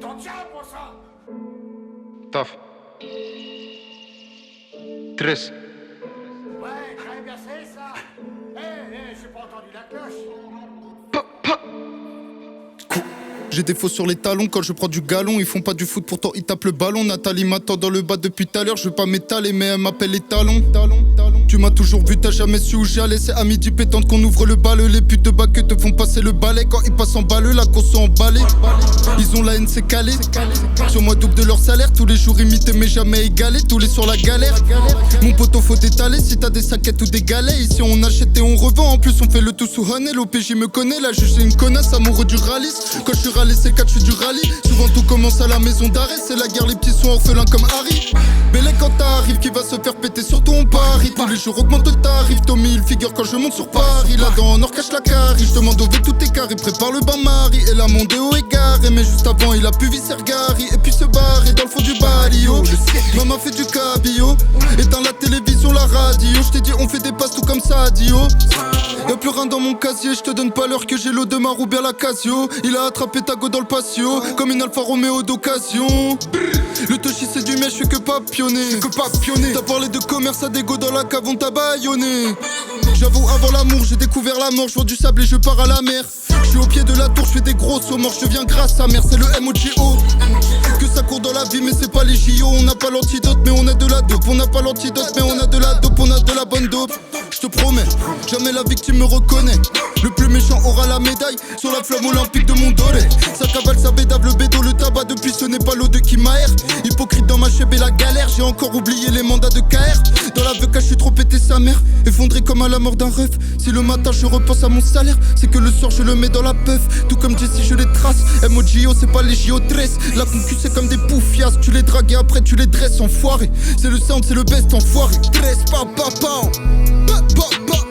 T'en tiens pour ça? Taf. Tres. Ouais, très bien c'est ça. J'ai pas entendu la cloche. J'ai des faux sur les talons quand je prends du galon. Ils font pas du foot, pourtant ils tapent le ballon. Nathalie m'attend dans le bas depuis tout à l'heure. Je veux pas m'étaler, mais elle m'appelle les talons. Tu m'as toujours vu, t'as jamais su où j'allais. C'est à midi pétante qu'on ouvre le bal. Les putes de bac te font passer le balai. Quand ils passent en balle, la course sont emballée. Ils ont la haine, c'est calé. Sur moi, double de leur salaire. Tous les jours imité, mais jamais égalé. Tous les sur la galère. Mon poteau, faut étaler. Si t'as des saquettes ou des galets. Ici, on achète et on revend. En plus, on fait le tout sous Honey. L'OPJ me connaît. Là, juste une connasse, amoureux du rallye. Quand je suis rallye, c'est 4, je fais du rallye. Souvent, tout commence à la maison d'arrêt. C'est la guerre, les petits sont orphelins comme Harry. Mais là, quand t'arrives, qui va se faire péter sur ton pari. Tous les jours augmente le tarif. Tommy, il figure quand je monte sur Paris. Là, dans Nord, cache la carie. Je demande au V tout est carré. Prépare le bain-marie. Et la Mondeo est garée. Mais juste avant, il a pu visser Gary. Et puis se barrer dans le fond du balio. Maman fait du cabillaud. Éteins la télévision, la radio. Je t'ai dit, on fait des passes tout comme ça, Dio. Y'a plus rien dans mon casier. Je te donne pas l'heure que j'ai l'eau de ma roue bien la Casio. Il a attrapé ta go dans le patio. Comme une Alfa Romeo d'occasion. Le touchy c'est du miel, je fais que papillonner. T'as parlé de commerce à des go dans la cave, on t'a baïonné. J'avoue, avant l'amour, j'ai découvert la mort. Je vois du sable et je pars à la mer. Je suis au pied de la tour, je fais des gros sauts morts. Je deviens grâce à mère, c'est le MOGO. Que ça court dans la vie, mais c'est pas les JO. On n'a pas l'antidote, mais on a de la dope. On n'a pas l'antidote, mais on a de la dope. On a de la bonne dope. Je te promets, jamais la victime me reconnaît. Le plus méchant aura la médaille sur la flamme olympique de mon dolé. Ça cavale, ça bédave le bédo, le tabac depuis ce n'est pas l'eau de qui m'aère. Hypocrite dans ma chèvre et la galère, j'ai encore oublié les mandats de KR. Dans la VK, je suis trop pété sa mère, effondré comme à la mort d'un ref. Si le matin je repense à mon salaire, c'est que le soir je le mets dans la puff. Tout comme Jessie, je les trace. MOGO, c'est pas les JO-13. La concu, c'est comme des poufias. Tu les dragues et après tu les dresses, enfoiré. C'est le sound, c'est le best, enfoiré. Dresse, pa, pa, pa. Pa, pa, pa.